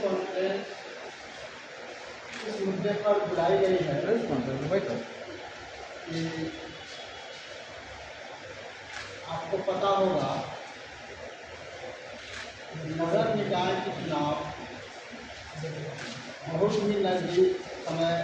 Conference इस मुद्दे पर बुलाई गई है कि आपको पता होगा नगर निकाय के चुनाव बहुत ही नज़दीक समय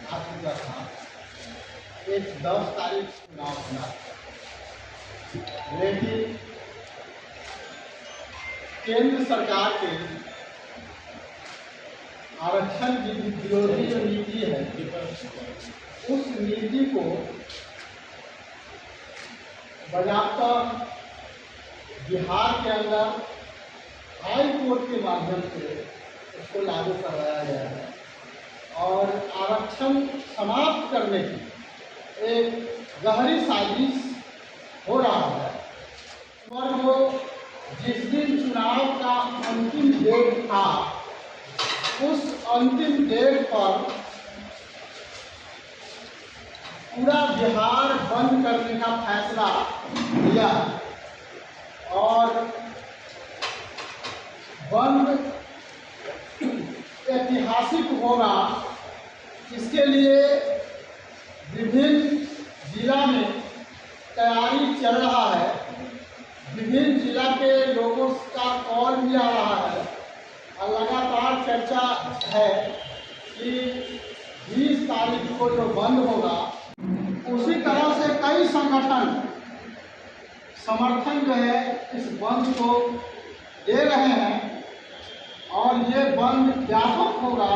आ चुका था। एक 10 तारीख चुनाव होना, लेकिन केंद्र सरकार के आरक्षण की विरोधी जो नीति है, उस नीति को बजाता बिहार के अंदर हाई कोर्ट के माध्यम से उसको लागू करवाया गया है और आरक्षण समाप्त करने की एक गहरी साजिश हो रहा है। और वो जिस दिन चुनाव का अंतिम डेट था, उस अंतिम डेट पर पूरा बिहार बंद करने का फैसला लिया और बंद ऐतिहासिक होगा। इसके लिए विभिन्न जिला में तैयारी चल रहा है। विभिन्न जिला के लोगों का कॉल भी आ रहा है और लगातार चर्चा है कि 20 तारीख को जो बंद होगा, उसी तरह से कई संगठन समर्थन जो है इस बंद को दे रहे हैं और ये बंद व्यापक होगा।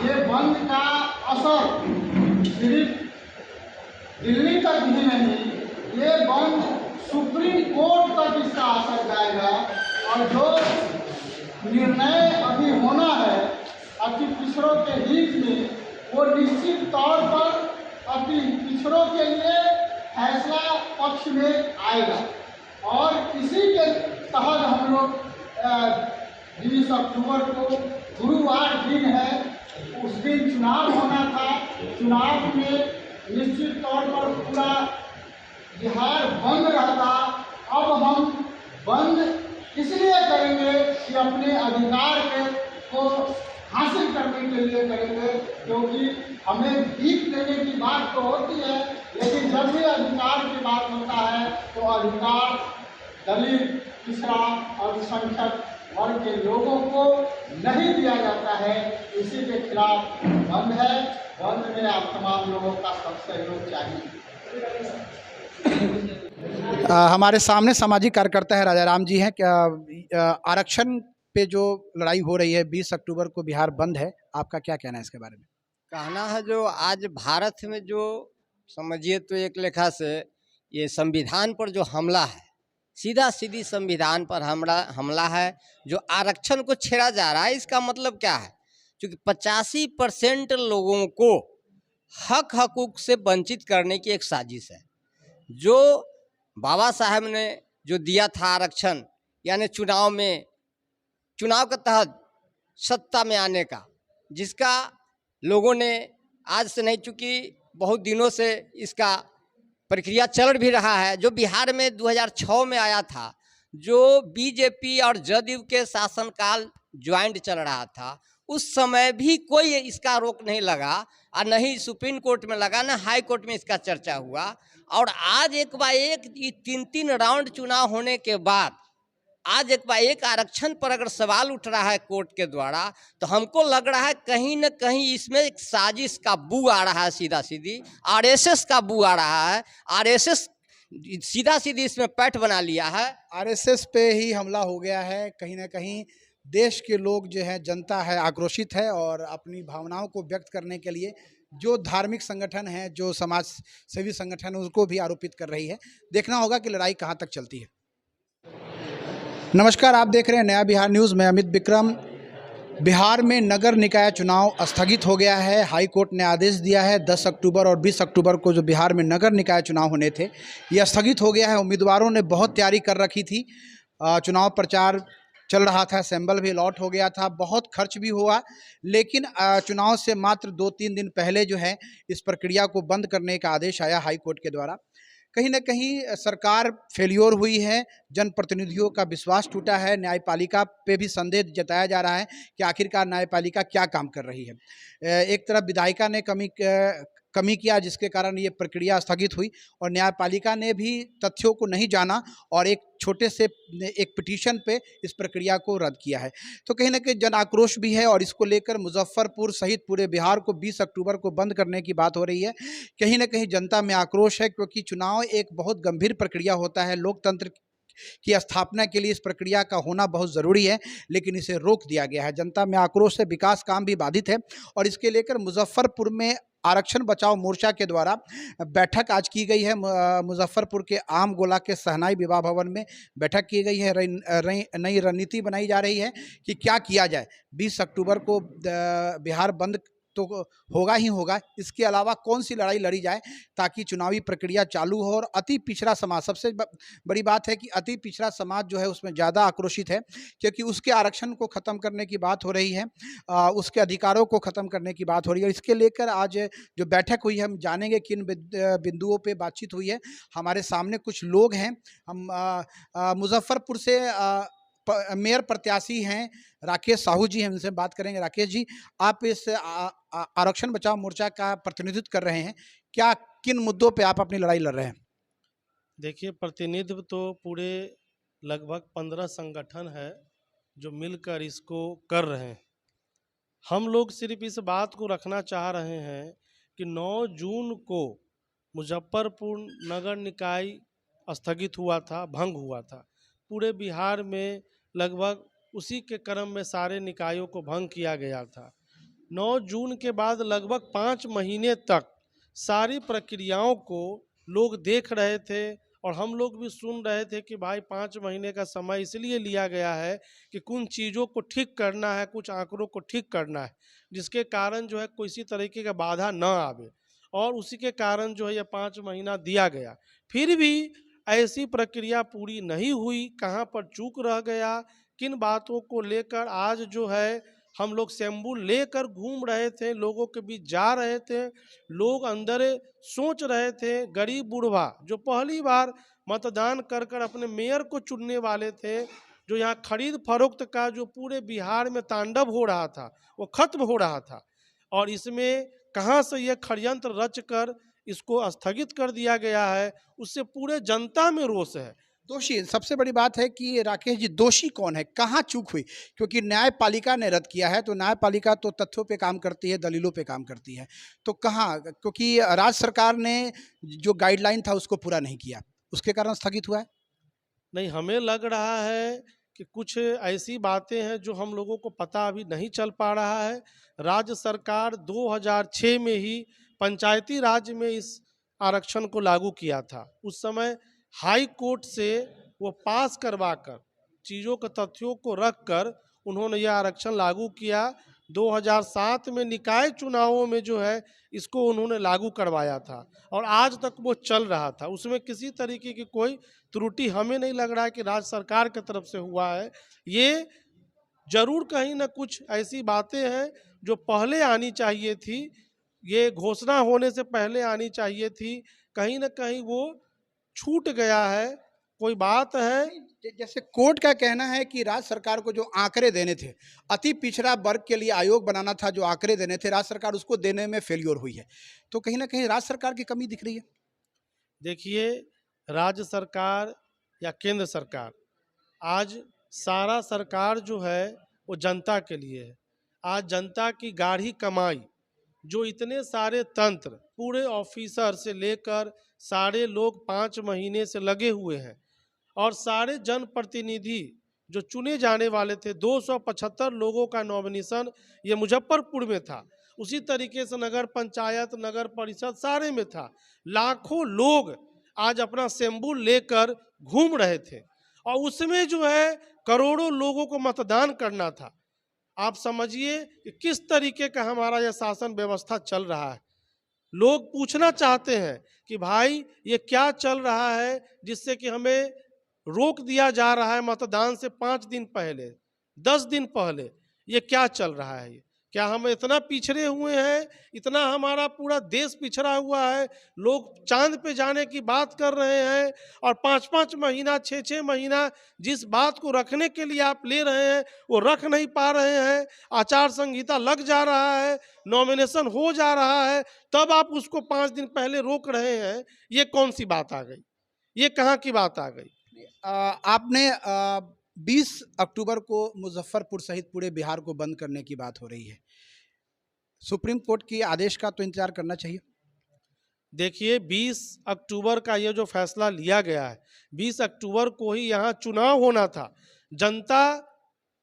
ये बंद का असर सिर्फ दिल्ली तक ही नहीं, ये बंद सुप्रीम कोर्ट तक इसका असर जाएगा और जो निर्णय अभी होना है अति पिछड़ों के हित में, वो निश्चित तौर पर अति पिछड़ों के लिए फैसला पक्ष में आएगा। और इसी के तहत हम लोग 20 अक्टूबर को गुरुवार दिन है, उस दिन चुनाव होना था। चुनाव में निश्चित तौर पर पूरा बिहार बंद रहता। अब हम बंद इसलिए करेंगे कि अपने अधिकार को हासिल करने के लिए करेंगे, क्योंकि हमें भीख देने की बात तो होती है, लेकिन जब भी अधिकार की बात होता है तो अधिकार दलित, पिछड़ा, अल्पसंख्यक वर्ग के लोगों को नहीं दिया जाता है। इसी के खिलाफ बंद है। बंद में आप तमाम लोगों का सब सहयोग चाहिए। हमारे सामने सामाजिक कार्यकर्ता है राजाराम जी हैं। क्या आरक्षण पे जो लड़ाई हो रही है, 20 अक्टूबर को बिहार बंद है, आपका क्या कहना है इसके बारे में? कहना है जो आज भारत में जो समझिए तो एक लेखा से ये संविधान पर जो हमला है, सीधा सीधी संविधान पर हमला है। जो आरक्षण को छेड़ा जा रहा है, इसका मतलब क्या है? क्योंकि 85% लोगों को हक हकूक से वंचित करने की एक साजिश है। जो बाबा साहब ने जो दिया था आरक्षण, यानी चुनाव के तहत सत्ता में आने का, जिसका लोगों ने आज से नहीं, चूँकि बहुत दिनों से इसका प्रक्रिया चल भी रहा है। जो बिहार में 2006 में आया था, जो बीजेपी और जदयू के शासनकाल ज्वाइंट चल रहा था, उस समय भी कोई इसका रोक नहीं लगा और न ही सुप्रीम कोर्ट में लगा, न हाई कोर्ट में इसका चर्चा हुआ। और आज एक बार एक 3 राउंड चुनाव होने के बाद आज एक बार एक आरक्षण पर अगर सवाल उठ रहा है कोर्ट के द्वारा, तो हमको लग रहा है कहीं न कहीं इसमें एक साजिश का बू आ रहा है। सीधा सीधी आरएसएस का बू आ रहा है। आरएसएस सीधा सीधी इसमें पैठ बना लिया है। आरएसएस पे ही हमला हो गया है। कहीं ना कहीं देश के लोग जो है, जनता है, आक्रोशित है और अपनी भावनाओं को व्यक्त करने के लिए जो धार्मिक संगठन है, जो समाज सेवी संगठन है, उसको भी आरोपित कर रही है। देखना होगा कि लड़ाई कहाँ तक चलती है। नमस्कार, आप देख रहे हैं नया बिहार न्यूज़ में अमित विक्रम। बिहार में नगर निकाय चुनाव स्थगित हो गया है। हाई कोर्ट ने आदेश दिया है 10 अक्टूबर और 20 अक्टूबर को जो बिहार में नगर निकाय चुनाव होने थे, ये स्थगित हो गया है। उम्मीदवारों ने बहुत तैयारी कर रखी थी। चुनाव प्रचार चल रहा था, सैंबल भी अलॉट हो गया था, बहुत खर्च भी हुआ, लेकिन चुनाव से मात्र 2-3 दिन पहले जो है इस प्रक्रिया को बंद करने का आदेश आया हाई कोर्ट के द्वारा। कहीं ना कहीं सरकार फेल्योर हुई है, जनप्रतिनिधियों का विश्वास टूटा है, न्यायपालिका पे भी संदेह जताया जा रहा है कि आखिरकार न्यायपालिका क्या काम कर रही है। एक तरफ विधायिका ने कमी किया जिसके कारण ये प्रक्रिया स्थगित हुई और न्यायपालिका ने भी तथ्यों को नहीं जाना और एक छोटे से एक पिटीशन पे इस प्रक्रिया को रद्द किया है। तो कहीं ना कहीं जन आक्रोश भी है और इसको लेकर मुजफ्फरपुर सहित पूरे बिहार को 20 अक्टूबर को बंद करने की बात हो रही है। कहीं ना कहीं जनता में आक्रोश है क्योंकि चुनाव एक बहुत गंभीर प्रक्रिया होता है, लोकतंत्र की स्थापना के लिए इस प्रक्रिया का होना बहुत ज़रूरी है, लेकिन इसे रोक दिया गया है। जनता में आक्रोश है, विकास काम भी बाधित है और इसके लेकर मुजफ्फरपुर में आरक्षण बचाओ मोर्चा के द्वारा बैठक आज की गई है। मुजफ्फरपुर के आम गोला के सहनाई विवाह भवन में बैठक की गई है। नई रणनीति बनाई जा रही है कि क्या किया जाए। 20 अक्टूबर को बिहार बंद तो होगा ही होगा, इसके अलावा कौन सी लड़ाई लड़ी जाए ताकि चुनावी प्रक्रिया चालू हो। और अति पिछड़ा समाज, सबसे बड़ी बात है कि अति पिछड़ा समाज जो है उसमें ज़्यादा आक्रोशित है क्योंकि उसके आरक्षण को ख़त्म करने की बात हो रही है, उसके अधिकारों को ख़त्म करने की बात हो रही है। इसके लेकर आज जो बैठक हुई है, हम जानेंगे किन बिंदुओं पर बातचीत हुई है। हमारे सामने कुछ लोग हैं। हम मुजफ्फरपुर से मेयर प्रत्याशी हैं राकेश साहू जी, हम इनसे बात करेंगे। राकेश जी, आप इस आरक्षण बचाओ मोर्चा का प्रतिनिधित्व कर रहे हैं, क्या किन मुद्दों पे आप अपनी लड़ाई लड़ रहे हैं? देखिए, प्रतिनिधित्व तो पूरे लगभग 15 संगठन है जो मिलकर इसको कर रहे हैं। हम लोग सिर्फ इस बात को रखना चाह रहे हैं कि 9 जून को मुजफ्फरपुर नगर निकाय स्थगित हुआ था, भंग हुआ था। पूरे बिहार में लगभग उसी के क्रम में सारे निकायों को भंग किया गया था। 9 जून के बाद लगभग 5 महीने तक सारी प्रक्रियाओं को लोग देख रहे थे और हम लोग भी सुन रहे थे कि भाई 5 महीने का समय इसलिए लिया गया है कि कुछ चीज़ों को ठीक करना है, कुछ आंकड़ों को ठीक करना है, जिसके कारण जो है किसी तरीके का बाधा न आवे, और उसी के कारण जो है ये 5 महीना दिया गया। फिर भी ऐसी प्रक्रिया पूरी नहीं हुई। कहाँ पर चूक रह गया, किन बातों को लेकर आज जो है हम लोग शैम्बुल लेकर घूम रहे थे, लोगों के बीच जा रहे थे, लोग अंदर सोच रहे थे। गरीब बूढ़ा जो पहली बार मतदान कर कर अपने मेयर को चुनने वाले थे, जो यहाँ खरीद फरोख्त का जो पूरे बिहार में तांडव हो रहा था वो खत्म हो रहा था, और इसमें कहाँ से यह षड्यंत्र रच कर इसको स्थगित कर दिया गया है, उससे पूरे जनता में रोष है। दोषी, सबसे बड़ी बात है कि राकेश जी, दोषी कौन है, कहाँ चूक हुई? क्योंकि न्यायपालिका ने रद्द किया है, तो न्यायपालिका तो तथ्यों पे काम करती है, दलीलों पे काम करती है, तो कहाँ? क्योंकि राज्य सरकार ने जो गाइडलाइन था उसको पूरा नहीं किया, उसके कारण स्थगित हुआ है। नहीं, हमें लग रहा है कि कुछ ऐसी बातें हैं जो हम लोगों को पता अभी नहीं चल पा रहा है। राज्य सरकार 2006 में ही पंचायती राज में इस आरक्षण को लागू किया था। उस समय हाई कोर्ट से वो पास करवाकर चीज़ों के तथ्यों को रखकर उन्होंने यह आरक्षण लागू किया। 2007 में निकाय चुनावों में जो है इसको उन्होंने लागू करवाया था और आज तक वो चल रहा था। उसमें किसी तरीके की कोई त्रुटि हमें नहीं लग रहा है कि राज्य सरकार की तरफ से हुआ है। ये जरूर कहीं ना कुछ ऐसी बातें हैं जो पहले आनी चाहिए थी, ये घोषणा होने से पहले आनी चाहिए थी, कहीं ना कहीं वो छूट गया है। कोई बात है, जैसे कोर्ट का कहना है कि राज्य सरकार को जो आंकड़े देने थे, अति पिछड़ा वर्ग के लिए आयोग बनाना था, जो आंकड़े देने थे राज्य सरकार उसको देने में फेलियर हुई है, तो कहीं ना कहीं राज्य सरकार की कमी दिख रही है। देखिए, राज्य सरकार या केंद्र सरकार, आज सारा सरकार जो है वो जनता के लिए है। आज जनता की गाढ़ी कमाई, जो इतने सारे तंत्र, पूरे ऑफिसर से लेकर सारे लोग 5 महीने से लगे हुए हैं, और सारे जनप्रतिनिधि जो चुने जाने वाले थे, 275 लोगों का नॉमिनेशन ये मुजफ्फरपुर में था। उसी तरीके से नगर पंचायत, नगर परिषद सारे में था। लाखों लोग आज अपना शैम्बुल लेकर घूम रहे थे और उसमें जो है करोड़ों लोगों को मतदान करना था। आप समझिए कि किस तरीके का हमारा यह शासन व्यवस्था चल रहा है। लोग पूछना चाहते हैं कि भाई ये क्या चल रहा है जिससे कि हमें रोक दिया जा रहा है मतदान से 5 दिन पहले, 10 दिन पहले, ये क्या चल रहा है? ये क्या हम इतना पिछड़े हुए हैं? इतना हमारा पूरा देश पिछड़ा हुआ है, लोग चांद पे जाने की बात कर रहे हैं और 5-5 महीना 6-6 महीना जिस बात को रखने के लिए आप ले रहे हैं वो रख नहीं पा रहे हैं। आचार संहिता लग जा रहा है, नॉमिनेशन हो जा रहा है, तब आप उसको 5 दिन पहले रोक रहे हैं। ये कौन सी बात आ गई? ये कहाँ की बात आ गई? आपने 20 अक्टूबर को मुजफ्फरपुर सहित पूरे बिहार को बंद करने की बात हो रही है। सुप्रीम कोर्ट के आदेश का तो इंतजार करना चाहिए। देखिए 20 अक्टूबर का ये जो फैसला लिया गया है, 20 अक्टूबर को ही यहाँ चुनाव होना था। जनता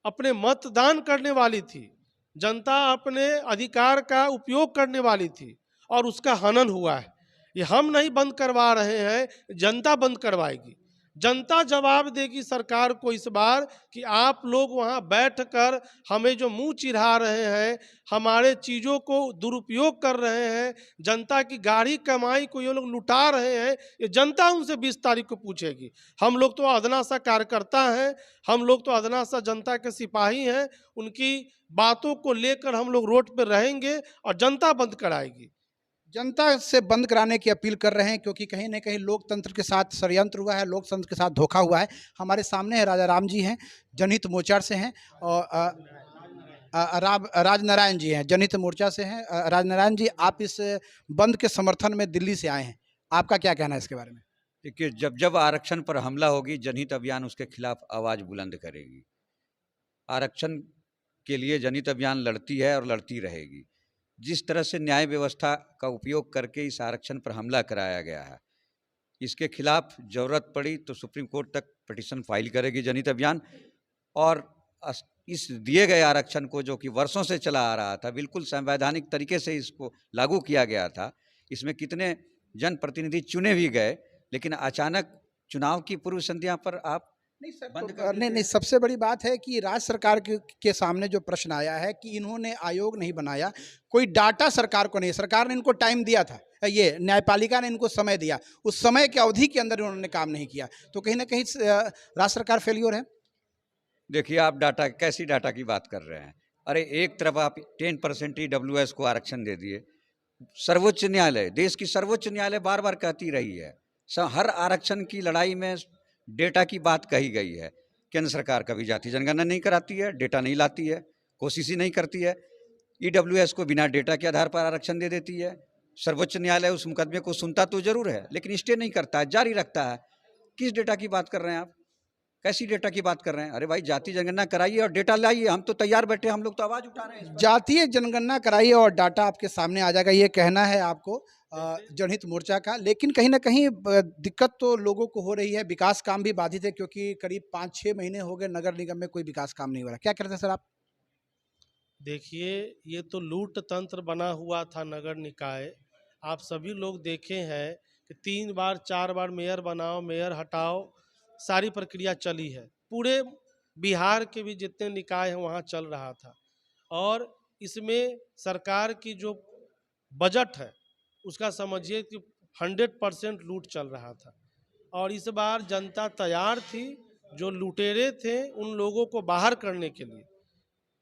अपने मतदान करने वाली थी, जनता अपने अधिकार का उपयोग करने वाली थी और उसका हनन हुआ है। ये हम नहीं बंद करवा रहे हैं, जनता बंद करवाएगी। जनता जवाब देगी सरकार को इस बार कि आप लोग वहाँ बैठकर हमें जो मुंह चिढ़ा रहे हैं, हमारे चीज़ों को दुरुपयोग कर रहे हैं, जनता की गाढ़ी कमाई को ये लोग लुटा रहे हैं, ये जनता उनसे 20 तारीख को पूछेगी। हम लोग तो अदना सा कार्यकर्ता हैं, हम लोग तो अदना सा जनता के सिपाही हैं, उनकी बातों को लेकर हम लोग रोड पर रहेंगे और जनता बंद कराएगी। जनता से बंद कराने की अपील कर रहे हैं क्योंकि कहीं ना कहीं लोकतंत्र के साथ षड्यंत्र हुआ है, लोकतंत्र के साथ धोखा हुआ है। हमारे सामने है राजा राम जी हैं, जनहित मोर्चा से हैं, और राजनारायण जी हैं, जनहित मोर्चा से हैं। राजनारायण जी, आप इस बंद के समर्थन में दिल्ली से आए हैं, आपका क्या कहना है इसके बारे में? देखिए, जब जब आरक्षण पर हमला होगी, जनहित अभियान उसके खिलाफ आवाज़ बुलंद करेगी। आरक्षण के लिए जनहित अभियान लड़ती है और लड़ती रहेगी। जिस तरह से न्याय व्यवस्था का उपयोग करके इस आरक्षण पर हमला कराया गया है, इसके खिलाफ ज़रूरत पड़ी तो सुप्रीम कोर्ट तक पिटीशन फाइल करेगी जनहित अभियान। और इस दिए गए आरक्षण को, जो कि वर्षों से चला आ रहा था, बिल्कुल संवैधानिक तरीके से इसको लागू किया गया था। इसमें कितने जनप्रतिनिधि चुने भी गए, लेकिन अचानक चुनाव की पूर्व संध्या पर आप नहीं, सबसे बड़ी बात है कि राज्य सरकार के सामने जो प्रश्न आया है कि इन्होंने आयोग नहीं बनाया, कोई डाटा सरकार को नहीं, सरकार ने इनको टाइम दिया था, ये न्यायपालिका ने इनको समय दिया, उस समय की अवधि के अंदर उन्होंने काम नहीं किया, तो कहीं ना कहीं राज्य सरकार फेलियर है। देखिए, आप डाटा, कैसी डाटा की बात कर रहे हैं? अरे, एक तरफ आप 10% EWS को आरक्षण दे दिए। सर्वोच्च न्यायालय, देश की सर्वोच्च न्यायालय बार बार कहती रही है, हर आरक्षण की लड़ाई में डेटा की बात कही गई है। केंद्र सरकार कभी जाति जनगणना नहीं कराती है, डेटा नहीं लाती है, कोशिश ही नहीं करती है। EWS को बिना डेटा के आधार पर आरक्षण दे देती है। सर्वोच्च न्यायालय उस मुकदमे को सुनता तो जरूर है, लेकिन स्टे नहीं करता है, जारी रखता है। किस डेटा की बात कर रहे हैं आप? कैसी डेटा की बात कर रहे हैं? अरे भाई, जाति जनगणना कराइए और डेटा लाइए, हम तो तैयार बैठे, हम लोग तो आवाज़ उठा रहे हैं। जातीय जनगणना कराइए और डाटा आपके सामने आ जाएगा, ये कहना है आपको जनहित मोर्चा का। लेकिन कहीं ना कहीं दिक्कत तो लोगों को हो रही है, विकास काम भी बाधित है, क्योंकि करीब 5-6 महीने हो गए नगर निगम में कोई विकास काम नहीं हो रहा। क्या कहते हैं सर आप? देखिए, ये तो लूट तंत्र बना हुआ था नगर निकाय। आप सभी लोग देखे हैं कि 3 बार 4 बार मेयर बनाओ, मेयर हटाओ, सारी प्रक्रिया चली है। पूरे बिहार के भी जितने निकाय हैं वहाँ चल रहा था, और इसमें सरकार की जो बजट है उसका समझिए कि 100% लूट चल रहा था। और इस बार जनता तैयार थी, जो लुटेरे थे उन लोगों को बाहर करने के लिए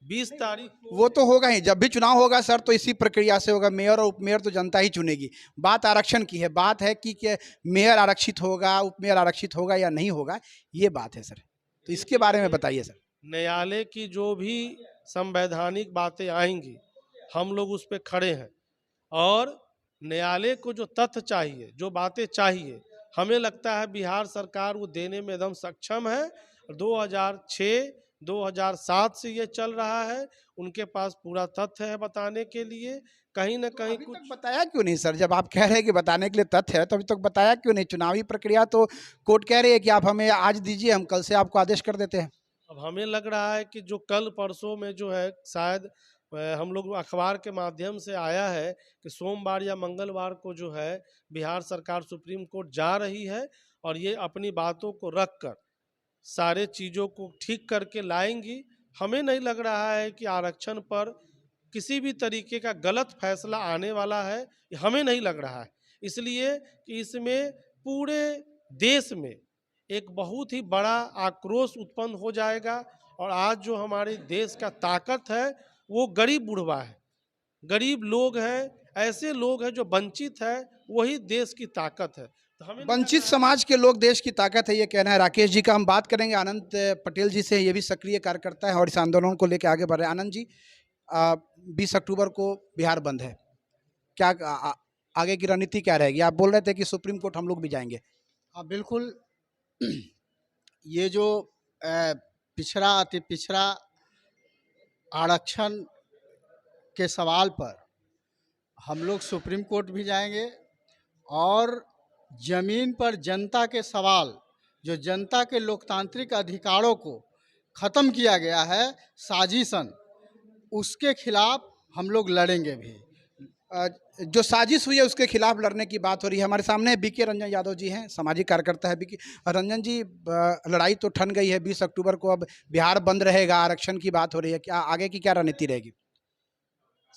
20 तारीख को। वो तो होगा ही, जब भी चुनाव होगा सर तो इसी प्रक्रिया से होगा, मेयर और उपमेयर तो जनता ही चुनेगी। बात आरक्षण की है, बात है कि मेयर आरक्षित होगा, उपमेयर आरक्षित होगा या नहीं होगा, ये बात है सर। तो इसके बारे में बताइए सर। न्यायालय की जो भी संवैधानिक बातें आएंगी, हम लोग उस पर खड़े हैं, और न्यायालय को जो तथ्य चाहिए, जो बातें चाहिए, हमें लगता है बिहार सरकार वो देने में एकदम सक्षम है। 2006 2007 से ये चल रहा है, उनके पास पूरा तथ्य है बताने के लिए। कहीं ना कहीं अभी कुछ तक बताया क्यों नहीं सर? जब आप कह रहे हैं कि बताने के लिए तथ्य है, तो अभी तक बताया क्यों नहीं? चुनावी प्रक्रिया तो कोर्ट कह रही है कि आप हमें आज दीजिए, हम कल से आपको आदेश कर देते हैं। अब हमें लग रहा है कि जो कल परसों में जो है, शायद हम लोग अखबार के माध्यम से आया है कि सोमवार या मंगलवार को जो है बिहार सरकार सुप्रीम कोर्ट जा रही है, और ये अपनी बातों को रख कर सारे चीज़ों को ठीक करके लाएंगी। हमें नहीं लग रहा है कि आरक्षण पर किसी भी तरीके का गलत फैसला आने वाला है, हमें नहीं लग रहा है। इसलिए कि इसमें पूरे देश में एक बहुत ही बड़ा आक्रोश उत्पन्न हो जाएगा, और आज जो हमारे देश का ताकत है वो गरीब बुढ़वा है, गरीब लोग हैं, ऐसे लोग हैं जो वंचित है, वही देश की ताकत है। तो हमें नहीं वंचित लगता समाज के लोग देश की ताकत है, ये कहना है राकेश जी का। हम बात करेंगे आनंद पटेल जी से, ये भी सक्रिय कार्यकर्ता है और इस आंदोलन को लेकर आगे बढ़ रहे हैं। आनंद जी, 20 अक्टूबर को बिहार बंद है, क्या आगे की रणनीति क्या रहेगी? आप बोल रहे थे कि सुप्रीम कोर्ट हम लोग भी जाएंगे। हाँ बिल्कुल। ये जो पिछड़ा अति पिछड़ा आरक्षण के सवाल पर हम लोग सुप्रीम कोर्ट भी जाएंगे और जमीन पर जनता के सवाल, जो जनता के लोकतांत्रिक अधिकारों को ख़त्म किया गया है साजिशन, उसके खिलाफ हम लोग लड़ेंगे भी। जो साजिश हुई है उसके खिलाफ लड़ने की बात हो रही है। हमारे सामने बीके रंजन यादव जी हैं, सामाजिक कार्यकर्ता है। बीके रंजन जी, लड़ाई तो ठन गई है, 20 अक्टूबर को अब बिहार बंद रहेगा, आरक्षण की बात हो रही है, क्या आगे की क्या रणनीति रहेगी?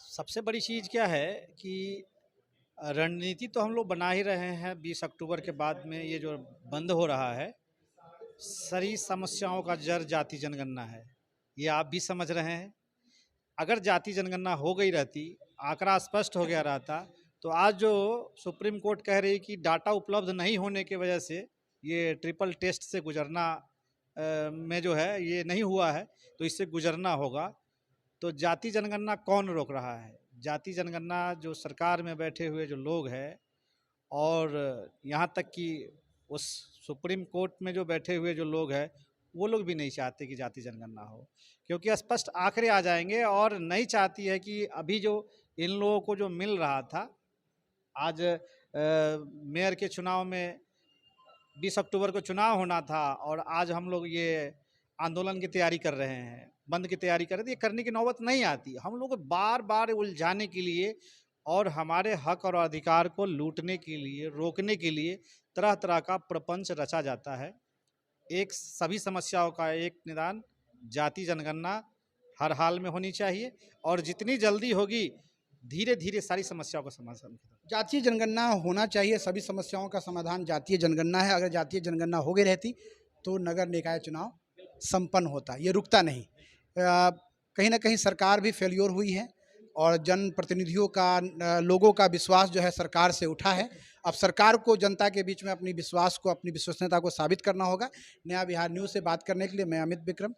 सबसे बड़ी चीज़ क्या है कि रणनीति तो हम लोग बना ही रहे हैं। 20 अक्टूबर के बाद में ये जो बंद हो रहा है, सारी समस्याओं का जड़ जाति जनगणना है, ये आप भी समझ रहे हैं। अगर जाति जनगणना हो गई रहती, आंकड़ा स्पष्ट हो गया रहता, तो आज जो सुप्रीम कोर्ट कह रही कि डाटा उपलब्ध नहीं होने की वजह से ये ट्रिपल टेस्ट से गुजरना में जो है ये नहीं हुआ है, तो इससे गुजरना होगा। तो जाति जनगणना कौन रोक रहा है? जाति जनगणना जो सरकार में बैठे हुए जो लोग हैं, और यहाँ तक कि उस सुप्रीम कोर्ट में जो बैठे हुए जो लोग हैं, वो लोग भी नहीं चाहते कि जाति जनगणना हो, क्योंकि स्पष्ट आंकड़े आ जाएंगे। और नहीं चाहती है कि अभी जो इन लोगों को जो मिल रहा था, आज मेयर के चुनाव में 20 अक्टूबर को चुनाव होना था और आज हम लोग ये आंदोलन की तैयारी कर रहे हैं, बंद की तैयारी कर रहे थे, ये करने की नौबत नहीं आती। हम लोग को बार बार उलझाने के लिए और हमारे हक और अधिकार को लूटने के लिए, रोकने के लिए तरह तरह का प्रपंच रचा जाता है। एक सभी समस्याओं का एक निदान जाति जनगणना हर हाल में होनी चाहिए और जितनी जल्दी होगी धीरे धीरे सारी समस्याओं का समाधान। जातीय जनगणना होना चाहिए, सभी समस्याओं का समाधान जातीय जनगणना है। अगर जातीय जनगणना हो गई रहती तो नगर निकाय चुनाव संपन्न होता, ये रुकता नहीं। कहीं ना कहीं सरकार भी फेल्योर हुई है और जनप्रतिनिधियों का, लोगों का विश्वास जो है सरकार से उठा है। अब सरकार को जनता के बीच में अपनी विश्वास को, अपनी विश्वसनीयता को साबित करना होगा। नया बिहार न्यूज़ से बात करने के लिए मैं अमित विक्रम।